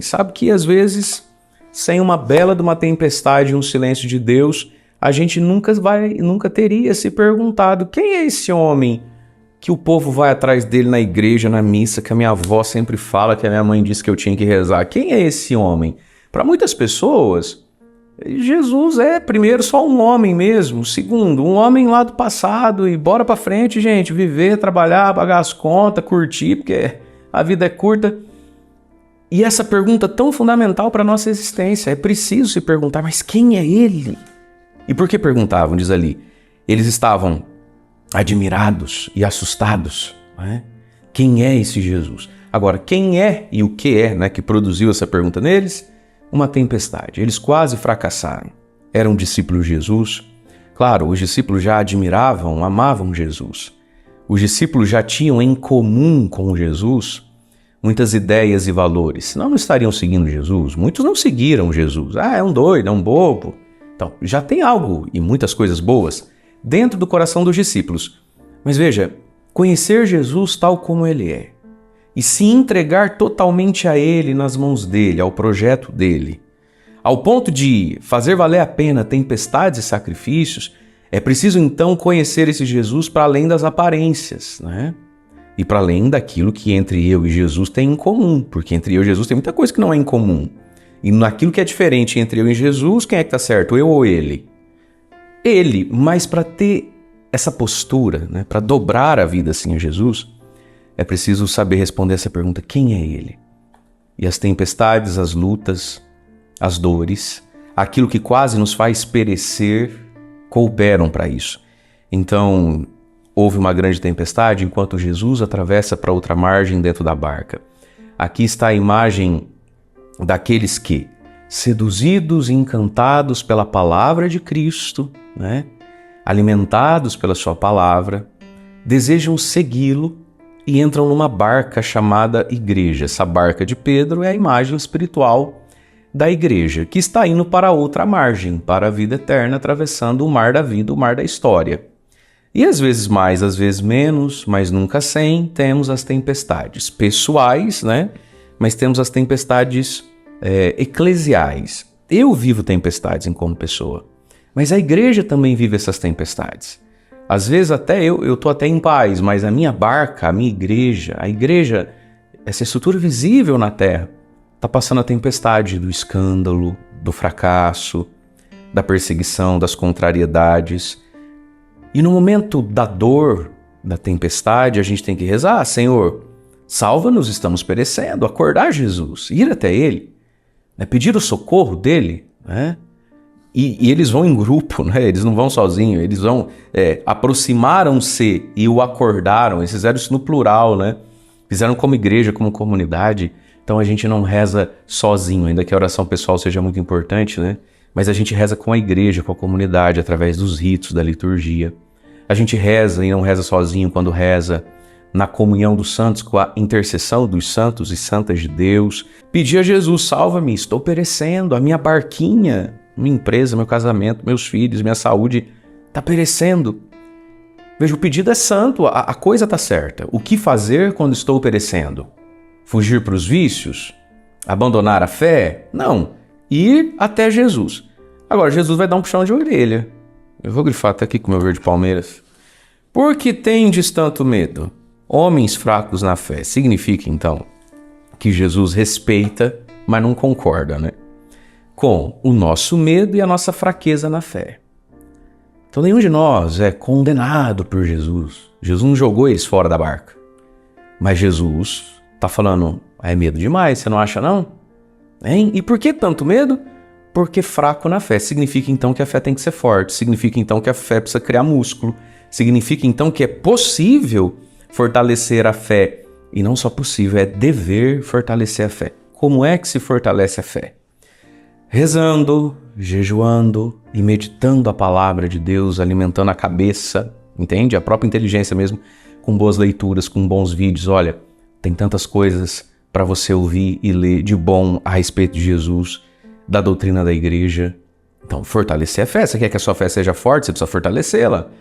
Sabe que às vezes, sem uma bela de uma tempestade e um silêncio de Deus, a gente nunca teria se perguntado: quem é esse homem que o povo vai atrás dele na igreja, na missa, que a minha avó sempre fala, que a minha mãe disse que eu tinha que rezar? Quem é esse homem? Para muitas pessoas, Jesus é, primeiro, só um homem mesmo. Segundo, um homem lá do passado, e bora pra frente, gente, viver, trabalhar, pagar as contas, curtir, porque a vida é curta. E essa pergunta tão fundamental para a nossa existência, é preciso se perguntar: mas quem é ele? E por que perguntavam? Diz ali, eles estavam admirados e assustados, não é? Quem é esse Jesus? Agora, quem é e o que é, né, que produziu essa pergunta neles? Uma tempestade. Eles quase fracassaram. Eram discípulos de Jesus. Claro, os discípulos já admiravam, amavam Jesus. Os discípulos já tinham em comum com Jesus muitas ideias e valores, senão não estariam seguindo Jesus. Muitos não seguiram Jesus. É um doido, é um bobo. Então, já tem algo e muitas coisas boas dentro do coração dos discípulos. Mas veja, conhecer Jesus tal como ele é e se entregar totalmente a ele, nas mãos dele, ao projeto dele, ao ponto de fazer valer a pena tempestades e sacrifícios, é preciso então conhecer esse Jesus para além das aparências, né? E para além daquilo que entre eu e Jesus tem em comum, porque entre eu e Jesus tem muita coisa que não é em comum. E naquilo que é diferente entre eu e Jesus, quem é que está certo, eu ou ele? Ele, mas para ter essa postura, né, para dobrar a vida assim a Jesus, é preciso saber responder essa pergunta: quem é ele? E as tempestades, as lutas, as dores, aquilo que quase nos faz perecer, couberam para isso. Então, houve uma grande tempestade enquanto Jesus atravessa para outra margem dentro da barca. Aqui está a imagem daqueles que, seduzidos e encantados pela palavra de Cristo, né, alimentados pela sua palavra, desejam segui-lo e entram numa barca chamada igreja. Essa barca de Pedro é a imagem espiritual da igreja, que está indo para outra margem, para a vida eterna, atravessando o mar da vida, o mar da história. E às vezes mais, às vezes menos, mas nunca sem, temos as tempestades pessoais, né? Mas temos as tempestades eclesiais. Eu vivo tempestades enquanto pessoa, mas a igreja também vive essas tempestades. Às vezes até eu estou até em paz, mas a minha barca, a minha igreja, essa estrutura visível na terra, está passando a tempestade do escândalo, do fracasso, da perseguição, das contrariedades. E no momento da dor, da tempestade, a gente tem que rezar: Senhor, salva-nos, estamos perecendo. Acordar Jesus, ir até Ele, né? Pedir o socorro dEle, né? E eles vão em grupo, né? Eles não vão sozinhos, eles vão, aproximaram-se e o acordaram. Eles fizeram isso no plural, né? Fizeram como igreja, como comunidade. Então a gente não reza sozinho, ainda que a oração pessoal seja muito importante, né? Mas a gente reza com a igreja, com a comunidade, através dos ritos, da liturgia. A gente reza e não reza sozinho quando reza na comunhão dos santos, com a intercessão dos santos e santas de Deus. Pedir a Jesus: salva-me, estou perecendo, a minha barquinha, minha empresa, meu casamento, meus filhos, minha saúde está perecendo. Veja, o pedido é santo, a coisa está certa. O que fazer quando estou perecendo? Fugir para os vícios? Abandonar a fé? Não. Ir até Jesus. Agora, Jesus vai dar um puxão de orelha. Eu vou grifar até aqui com o meu verde Palmeiras. Por que tendes tanto medo, homens fracos na fé? Significa, então, que Jesus respeita, mas não concorda, né, com o nosso medo e a nossa fraqueza na fé. Então, nenhum de nós é condenado por Jesus. Jesus não jogou eles fora da barca. Mas Jesus está falando: é medo demais, você não acha não? Hein? E por que tanto medo? Porque fraco na fé. Significa então que a fé tem que ser forte. Significa então que a fé precisa criar músculo. Significa então que é possível fortalecer a fé. E não só possível, é dever fortalecer a fé. Como é que se fortalece a fé? Rezando, jejuando e meditando a palavra de Deus, alimentando a cabeça, entende? A própria inteligência mesmo, com boas leituras, com bons vídeos. Olha, tem tantas coisas para você ouvir e ler de bom a respeito de Jesus, da doutrina da igreja. Então, fortalecer a fé. Você quer que a sua fé seja forte? Você precisa fortalecê-la.